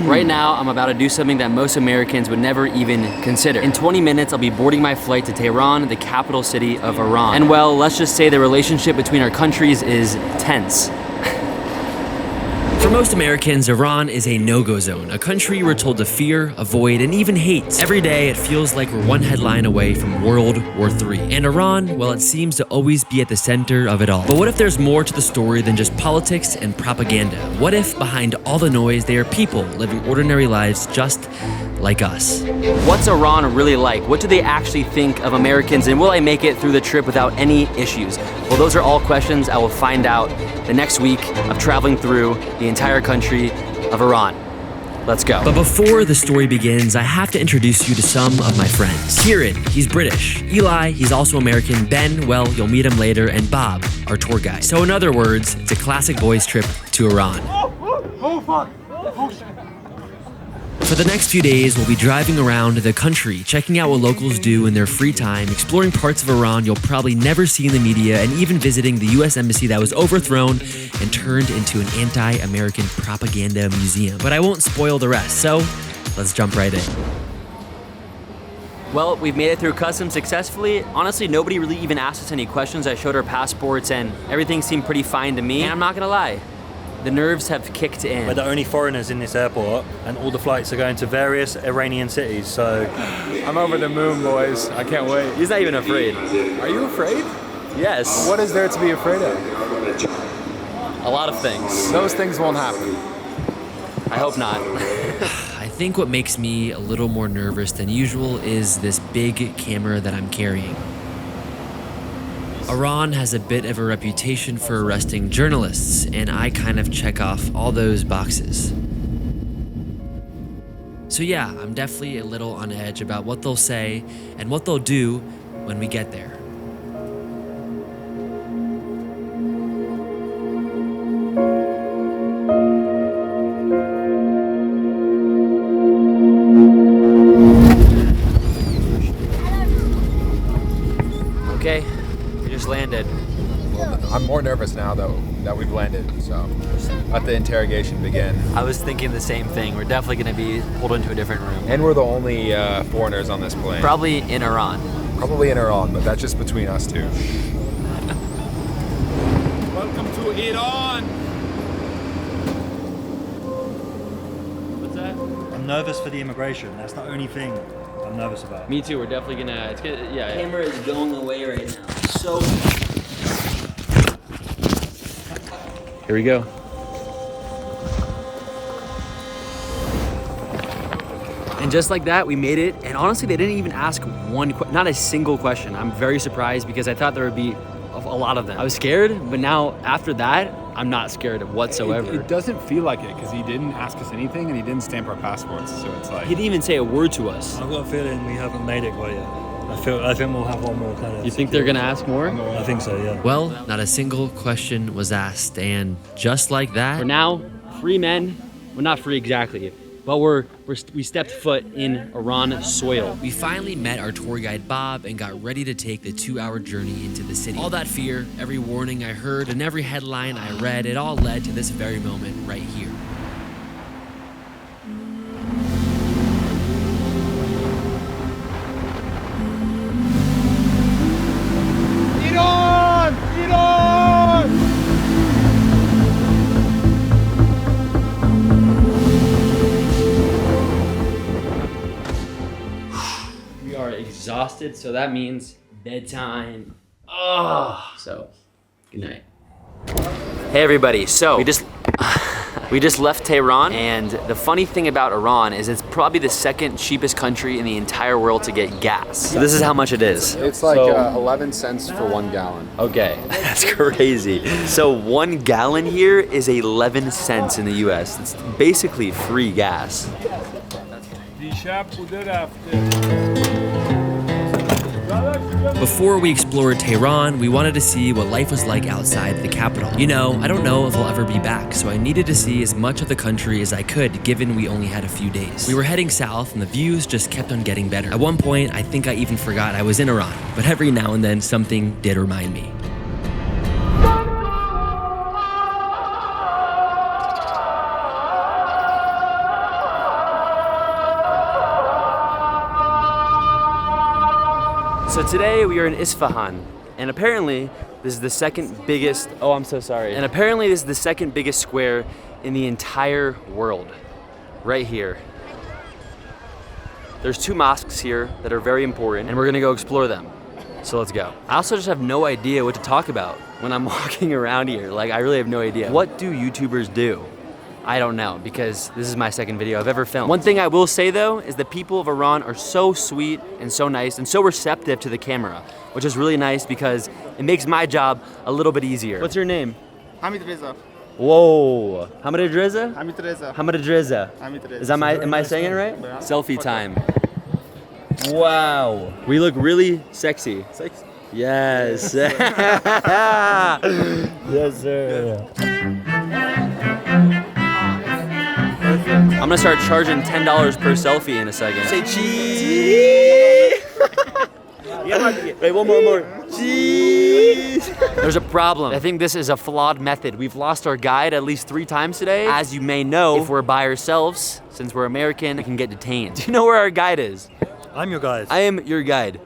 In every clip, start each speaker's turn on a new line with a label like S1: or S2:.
S1: Right now, I'm about to do something that most Americans would never even consider. In 20 minutes, I'll be boarding my flight to Tehran, the capital city of Iran. And well, let's just say the relationship between our countries is tense. For most Americans, Iran is a no-go zone, a country we're told to fear, avoid, and even hate. Every day, it feels like we're one headline away from World War III. And Iran, well, it seems to always be at the center of it all. But what if there's more to the story than just politics and propaganda? What if behind all the noise, they are people living ordinary lives just like us? What's Iran really like? What do they actually think of Americans? And will I make it through the trip without any issues? Well, those are all questions I will find out the next week of traveling through the entire country of Iran. Let's go. But before the story begins, I have to introduce you to some of my friends. Kieran, he's British. Eli, he's also American. Ben, well, you'll meet him later. And Bob, our tour guide. So in other words, it's a classic boys trip to Iran.
S2: Oh, fuck. Oh, shit.
S1: For the next few days, we'll be driving around the country, checking out what locals do in their free time, exploring parts of Iran you'll probably never see in the media, and even visiting the US embassy that was overthrown and turned into an anti-American propaganda museum. But I won't spoil the rest, so let's jump right in. Well, we've made it through customs successfully. Honestly, nobody really even asked us any questions. I showed our passports and everything seemed pretty fine to me. And I'm not gonna lie, the nerves have kicked in.
S3: We're the only foreigners in this airport, and all the flights are going to various Iranian cities, so...
S2: I'm over the moon, boys. I can't wait.
S1: He's not even afraid.
S2: Are you afraid?
S1: Yes.
S2: What is there to be afraid of?
S1: A lot of things.
S2: Those things won't happen.
S1: I hope not. I think what makes me a little more nervous than usual is this big camera that I'm carrying. Iran has a bit of a reputation for arresting journalists, and I kind of check off all those boxes. So yeah, I'm definitely a little on edge about what they'll say and what they'll do when we get there. Okay. Just landed.
S2: Well, I'm more nervous now, though, that we've landed, so let the interrogation begin.
S1: I was thinking the same thing. We're definitely going to be pulled into a different room.
S2: And we're the only foreigners on this plane.
S1: Probably in Iran.
S2: Probably in Iran, but that's just between us two.
S4: Welcome to Iran!
S1: What's that?
S3: I'm nervous for the immigration. That's the only thing I'm nervous about.
S1: Me too. We're definitely gonna. It's gonna. Yeah. The camera is going away right now. So. Here we go. And just like that, we made it. And honestly, they didn't even ask not a single question. I'm very surprised because I thought there would be a lot of them. I was scared, but now after that, I'm not scared whatsoever.
S4: It doesn't feel like it because he didn't ask us anything and he didn't stamp our passports. So it's like
S1: He didn't even say a word to us.
S3: I've got a feeling we haven't made it quite yet. I think we'll have one more kind of...
S1: You think they're gonna ask more?
S3: I think so, yeah.
S1: Well, not a single question was asked, and just like that, we're now free men. Well, not free exactly, but we stepped foot in Iran soil. We finally met our tour guide Bob and got ready to take the 2-hour journey into the city. All that fear, every warning I heard, and every headline I read, it all led to this very moment right here.
S4: Iran! Iran!
S1: We are exhausted, so that means bedtime. Oh, so good night. Hey everybody, so we just left Tehran, and the funny thing about Iran is it's probably the second cheapest country in the entire world to get gas. So this is how much it is.
S2: It's like 11 cents for 1 gallon.
S1: Okay, that's crazy. So 1 gallon here is 11 cents in the US. It's basically free gas. Before we explored Tehran, we wanted to see what life was like outside the capital. You know, I don't know if I'll ever be back, so I needed to see as much of the country as I could, given we only had a few days. We were heading south, and the views just kept on getting better. At one point, I think I even forgot I was in Iran, but every now and then, something did remind me. So today we are in Isfahan, and apparently this is the second biggest, oh I'm so sorry. And apparently this is the second biggest square in the entire world, right here. There's 2 mosques here that are very important, and we're gonna go explore them. So let's go. I also just have no idea what to talk about when I'm walking around here. Like, I really have no idea. What do YouTubers do? I don't know, because this is my second video I've ever filmed. One thing I will say though, is the people of Iran are so sweet and so nice and so receptive to the camera, which is really nice because it makes my job a little bit easier. What's your name?
S5: Hamid Reza.
S1: Whoa, Hamid Reza?
S5: Hamid Reza.
S1: Hamid Reza.
S5: Hamid Reza.
S1: Is that am I saying it right?
S5: Yeah.
S1: Selfie time. Wow, we look really sexy.
S5: Sexy.
S1: Yes. Yes, sir. I'm gonna start charging $10 per selfie in a second. Say cheese. Wait, one more. Cheese. There's a problem. I think this is a flawed method. We've lost our guide at least 3 times today. As you may know, if we're by ourselves, since we're American, we can get detained. Do you know where our guide is?
S3: I'm your guide.
S1: I am your guide.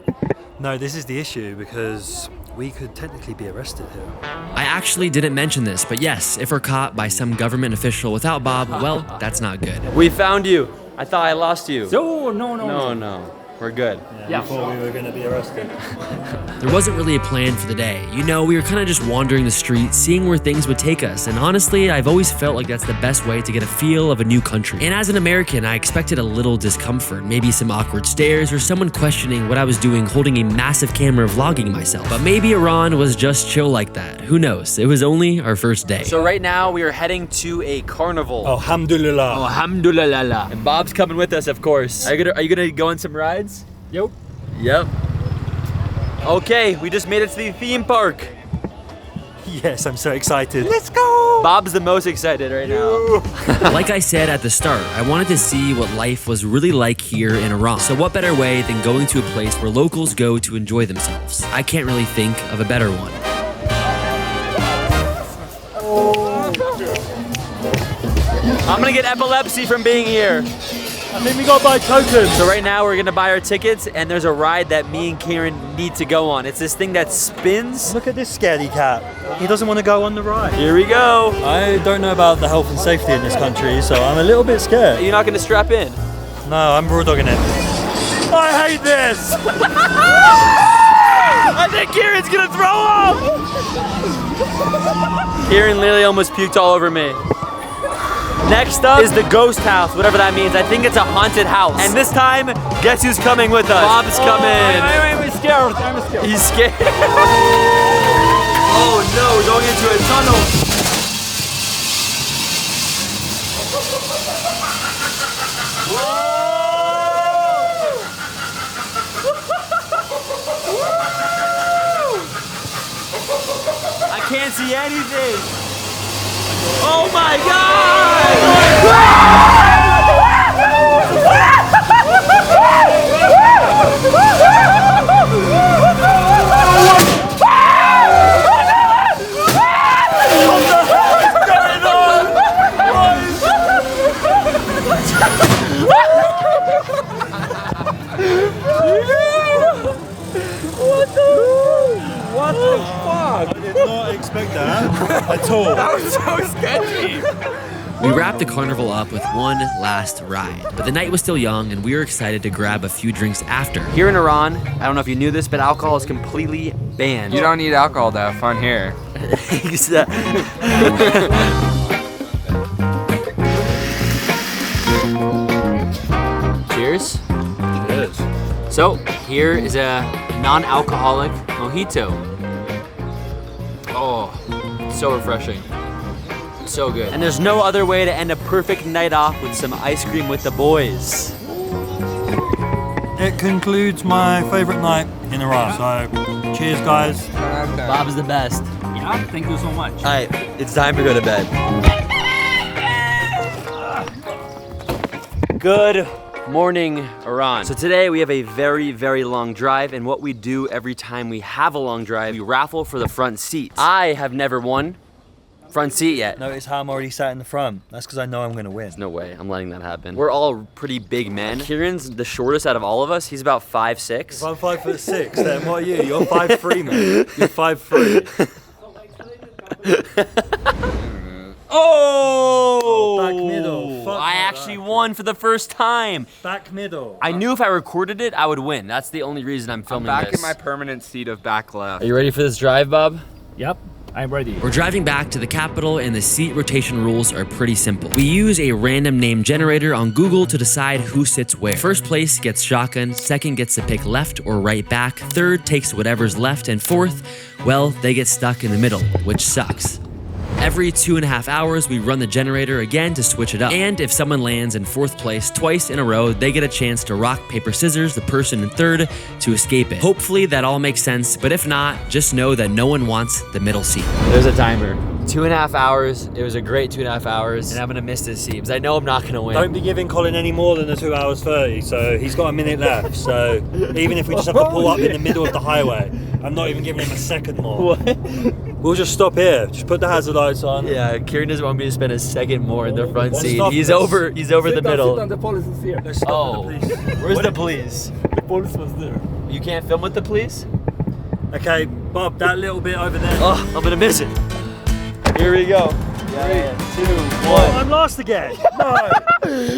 S3: No, this is the issue because we could technically be arrested here.
S6: I actually didn't mention this, but yes, if we're caught by some government official without Bob, well, that's not good.
S1: We found you. I thought I lost you.
S4: No.
S1: We're good.
S3: Yeah. Before we were going to be arrested.
S6: There wasn't really a plan for the day. You know, we were kind of just wandering the streets, seeing where things would take us. And honestly, I've always felt like that's the best way to get a feel of a new country. And as an American, I expected a little discomfort, maybe some awkward stares or someone questioning what I was doing holding a massive camera vlogging myself. But maybe Iran was just chill like that. Who knows? It was only our first day.
S1: So right now we are heading to a carnival.
S3: Alhamdulillah.
S1: Alhamdulillah. And Bob's coming with us, of course. Are you gonna go on some rides? Yep. Okay, we just made it to the theme park.
S3: Yes, I'm so excited. Let's go!
S1: Bob's the most excited right now.
S6: Like I said at the start, I wanted to see what life was really like here in Iran. So what better way than going to a place where locals go to enjoy themselves? I can't really think of a better one.
S1: I'm gonna get epilepsy from being here.
S3: I think we gotta buy tokens.
S1: So right now we're gonna buy our tickets and there's a ride that me and Kieran need to go on. It's this thing that spins.
S3: Look at this scaredy cat. He doesn't want to go on the ride.
S1: Here we go.
S3: I don't know about the health and safety in this country, so I'm a little bit scared.
S1: You're not gonna strap in?
S3: No, I'm raw dogging it. I hate this!
S1: I think Kieran's gonna throw up! Kieran literally almost puked all over me. Next up is the ghost house, whatever that means. I think it's a haunted house. And this time, guess who's coming with us? Bob's coming.
S4: I'm scared. I'm scared.
S1: He's scared. Oh no, we're going into a tunnel. I can't see anything. Oh my God! What the fuck?
S3: I did not expect that at all.
S4: That was so sketchy.
S6: We wrapped the carnival up with one last ride, but the night was still young and we were excited to grab a few drinks after.
S1: Here in Iran, I don't know if you knew this, but alcohol is completely banned.
S7: You don't need alcohol to have fun here.
S1: Cheers. Cheers. So, here is a non-alcoholic mojito. Oh, so refreshing. So good. And there's no other way to end a perfect night off with some ice cream with the boys.
S3: It concludes my favorite night in Iran. So, cheers, guys.
S1: Bob's the best.
S4: Yeah, thank you so much.
S1: All right, it's time to go to bed. Good morning, Iran. So today we have a very, very long drive, and what we do every time we have a long drive, we raffle for the front seats. I have never won. front seat yet.
S3: Notice how I'm already sat in the front. That's because I know I'm going to win.
S1: No way, I'm letting that happen. We're all pretty big men. Kieran's the shortest out of all of us. He's about 5'6".
S3: If I'm 5'6", then what are you? You're 5'3", man. You're 5'3".
S1: Oh!
S3: Back middle. Fuck
S1: I
S3: my
S1: actually
S3: life.
S1: won for the first time.
S3: Back middle.
S1: I knew if I recorded it, I would win. That's the only reason I'm
S7: I'm
S1: filming
S7: back
S1: this.
S7: in my permanent seat of back left.
S1: Are you ready for this drive, Bob?
S4: Yep, I'm ready.
S6: We're driving back to the capital and the seat rotation rules are pretty simple. We use a random name generator on Google to decide who sits where. First place gets shotgun, second gets to pick left or right back, third takes whatever's left, and fourth, well, they get stuck in the middle, which sucks. Every 2.5 hours, we run the generator again to switch it up. And if someone lands in fourth place twice in a row, they get a chance to rock, paper, scissors the person in third to escape it. Hopefully that all makes sense, but if not, just know that no one wants the middle seat.
S1: There's a timer. 2.5 hours. It was a great 2.5 hours, and I'm gonna miss this seat because I know I'm not gonna win.
S3: Don't be giving Colin any more than the 2 hours 30, so he's got a minute left. So even if we just have to pull up in the middle of the highway, I'm not even giving him a second more.
S1: What?
S3: We'll just stop here. Just put the hazard lights on.
S1: Yeah, Kieran doesn't want me to spend a second more in the front
S3: Let's
S1: seat.
S3: stop
S1: He's
S3: this.
S1: over the middle.
S4: The police is here.
S3: Let's stop
S1: Oh,
S3: the police.
S1: where's the police?
S4: The police was there.
S1: You can't film with the police?
S3: Okay, Bob, that little bit over there.
S1: Oh, I'm gonna miss it. Here we go. 3, 2, 1.
S3: I'm last again. No.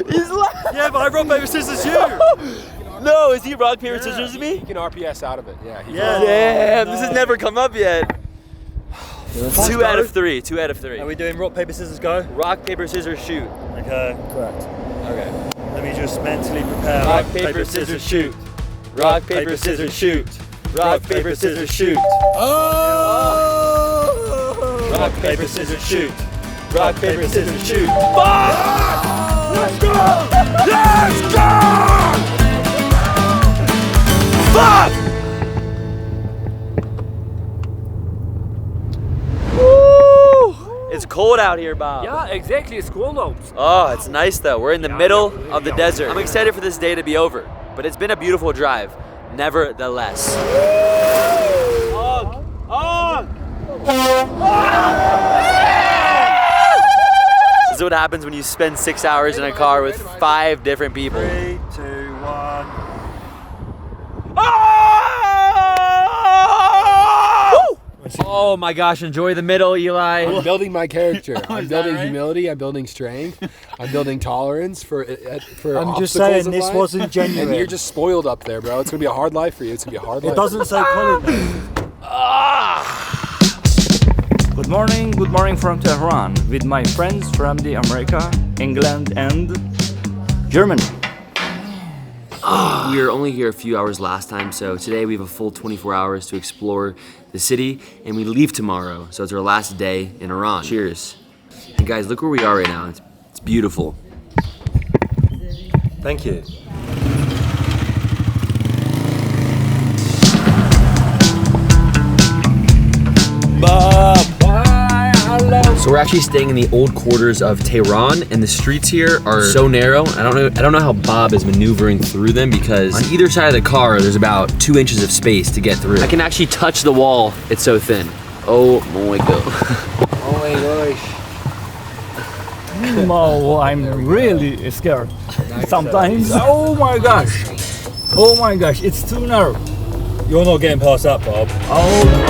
S1: He's last.
S3: Yeah, but I rock, paper, scissors, you.
S1: No, is he rock, paper, scissors me?
S2: He can RPS out of it. Yeah.
S3: Yeah.
S1: Damn, this has never come up yet.
S3: Let's
S1: 2
S3: go.
S1: out of 3. 2 out of 3.
S3: Are we doing rock, paper, scissors, go?
S1: Rock, paper, scissors, shoot.
S3: Okay. Correct.
S1: Okay.
S3: Let me just mentally prepare.
S1: Rock, paper, scissors, shoot. Rock, paper, scissors, shoot. Rock, paper, scissors, shoot. Rock, paper, scissors, shoot. Rock, paper, scissors, shoot.
S3: Let's go! Let's go!
S1: Fuck! Woo! It's cold out here, Bob.
S5: Yeah, exactly. It's cold out.
S1: Oh, it's nice though. We're in the middle of the desert. I'm excited for this day to be over, but it's been a beautiful drive, nevertheless. This is what happens when you spend 6 hours in a car with 5 different people.
S3: 3, 2, 1.
S1: Oh my gosh, enjoy the middle, Eli.
S2: I'm building my character. I'm building humility. I'm building strength. I'm building tolerance for
S3: I'm just
S2: obstacles
S3: saying
S2: in
S3: this
S2: life.
S3: wasn't genuine.
S2: And you're just spoiled up there, bro. It's gonna be a hard life for you. It's gonna be a hard life.
S3: It doesn't say Colin.
S5: Good morning from Tehran with my friends from the America, England, and Germany.
S1: We were only here a few hours last time, so today we have a full 24 hours to explore the city, and we leave tomorrow, so it's our last day in Iran. Cheers. And guys, look where we are right now. It's beautiful.
S3: Thank you.
S1: So we're actually staying in the old quarters of Tehran, and the streets here are so narrow. I don't know how Bob is maneuvering through them because on either side of the car there's about 2 inches of space to get through. I can actually touch the wall. It's so thin. Oh my god.
S2: Oh my gosh.
S5: No, I'm really scared. Sometimes. Oh my gosh. Oh my gosh, it's too narrow.
S3: You're not getting past that, Bob.
S5: Oh.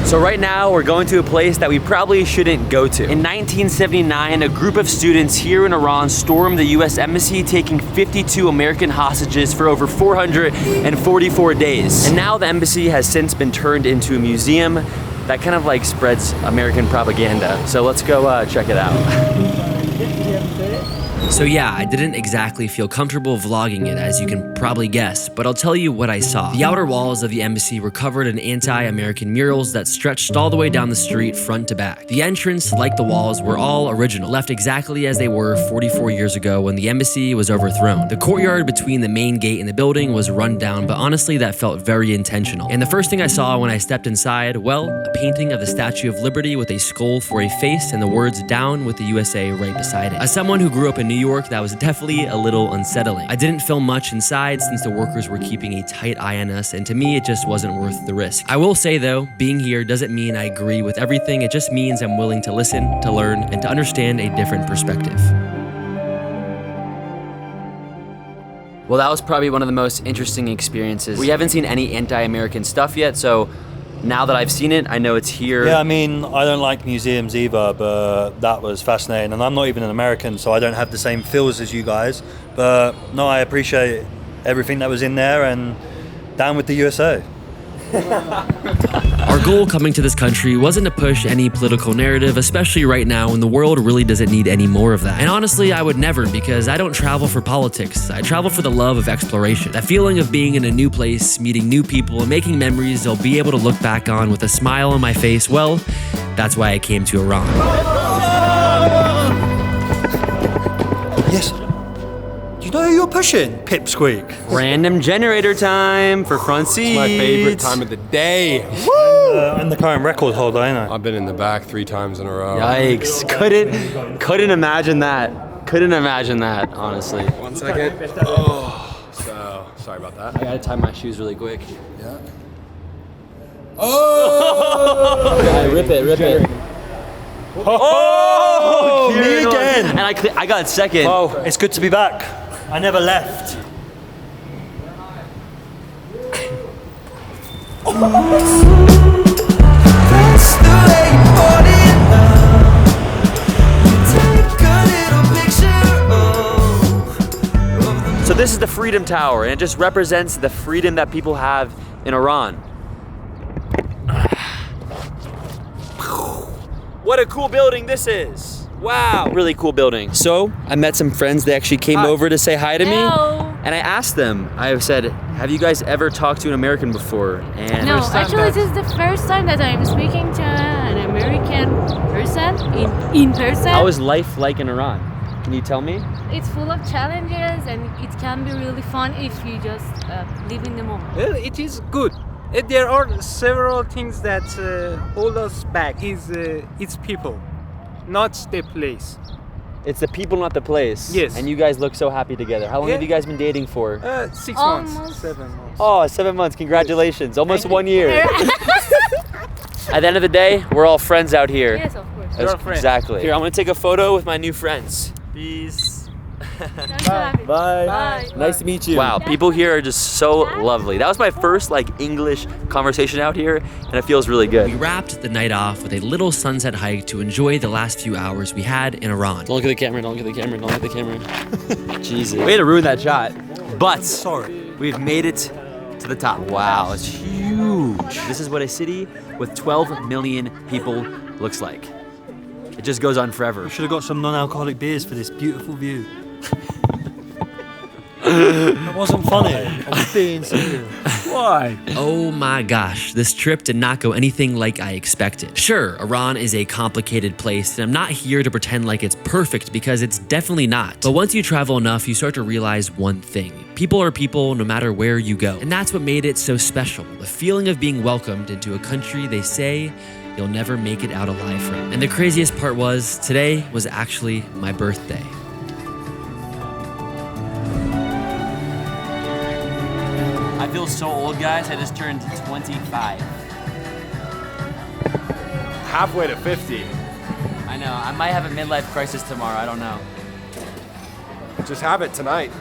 S1: So right now we're going to a place that we probably shouldn't go to. In 1979, a group of students here in Iran stormed the US embassy, taking 52 American hostages for over 444 days. And now the embassy has since been turned into a museum that kind of like spreads American propaganda. So let's go check it out.
S6: So yeah, I didn't exactly feel comfortable vlogging it, as you can probably guess, but I'll tell you what I saw. The outer walls of the embassy were covered in anti-American murals that stretched all the way down the street front to back. The entrance, like the walls, were all original, left exactly as they were 44 years ago when the embassy was overthrown. The courtyard between the main gate and the building was run down, but honestly that felt very intentional. And the first thing I saw when I stepped inside, well, a painting of the Statue of Liberty with a skull for a face and the words "Down with the USA" right beside it. As someone who grew up in in New York that was definitely a little unsettling. I didn't film much inside since the workers were keeping a tight eye on us, and to me, it just wasn't worth the risk. I will say though, being here doesn't mean I agree with everything. It just means I'm willing to listen, to learn, and to understand a different perspective.
S1: Well, that was probably one of the most interesting experiences. We haven't seen any anti-American stuff yet, so now that I've seen it, I know it's here.
S3: Yeah, I mean, I don't like museums either, but that was fascinating. And I'm not even an American, so I don't have the same feels as you guys. But no, I appreciate everything that was in there, and down with the USA.
S6: Our goal coming to this country wasn't to push any political narrative, especially right now when the world really doesn't need any more of that. And honestly, I would never, because I don't travel for politics. I travel for the love of exploration. That feeling of being in a new place, meeting new people, and making memories I'll be able to look back on with a smile on my face. Well, that's why I came to Iran.
S3: Yes. You know who you're pushing, Pipsqueak?
S1: Random generator time for front seats.
S2: My favorite time of the day.
S3: And the current record holder, ain't I?
S2: I've been in the back 3 times in a row.
S1: Yikes! Couldn't imagine that. Couldn't imagine that, honestly.
S2: 1 second. Oh, so sorry about that.
S1: I gotta tie my shoes really quick.
S2: Yeah. Oh!
S1: Yeah, rip it.
S3: Oh, me again.
S1: And I got second.
S3: Oh, it's good to be back. I never left.
S1: So this is the Freedom Tower, and it just represents the freedom that people have in Iran. What a cool building this is. Wow, really cool building. So I met some friends. They actually came over to say hi to me. And I asked them, I said, have you guys ever talked to an American before? And
S8: No, actually this is the first time that I'm speaking to an American person in person.
S1: how is life like in Iran? Can you tell me?
S8: It's full of challenges and it can be really fun if you just live in the moment.
S9: Well, it is good. There are several things that hold us back. It's people, not the place.
S1: It's the people, not the place.
S9: Yes.
S1: And you guys look so happy together. How long have
S9: Yeah.
S1: you guys been dating for?
S9: 6
S8: Almost.
S9: months, 7 months.
S1: Oh, 7 months. Congratulations. Almost
S9: Thank you.
S1: 1 year. At the end of the day, we're all friends out here.
S8: Yes, of course.
S9: You're a friend.
S1: Exactly. Here, I'm gonna take a photo with my new friends.
S6: Peace.
S3: Bye.
S8: Bye.
S6: Nice to meet you.
S1: Wow, people here are just so lovely. That was my first English conversation out here, and it feels really good.
S6: We wrapped the night off with a little sunset hike to enjoy the last few hours we had in Iran.
S1: Don't look at the camera, don't look at the camera, don't look at the camera. Jesus. Way to ruin that shot. But
S3: Sorry.
S1: we've made it to the top. Wow, it's huge. This is what a city with 12 million people looks like. It just goes on forever.
S3: Should have got some non-alcoholic beers for this beautiful view. That wasn't funny. I'm being serious.
S6: Why? Oh my gosh, this trip did not go anything like I expected. Sure, Iran is a complicated place, and I'm not here to pretend like it's perfect because it's definitely not. But once you travel enough, you start to realize one thing. People are people no matter where you go. And that's what made it so special. The feeling of being welcomed into a country they say you'll never make it out alive from. And the craziest part was, today was actually my birthday. I feel so old, guys. I just turned 25.
S2: Halfway to 50.
S1: I know, I might have a midlife crisis tomorrow, I don't know.
S2: Just have it tonight.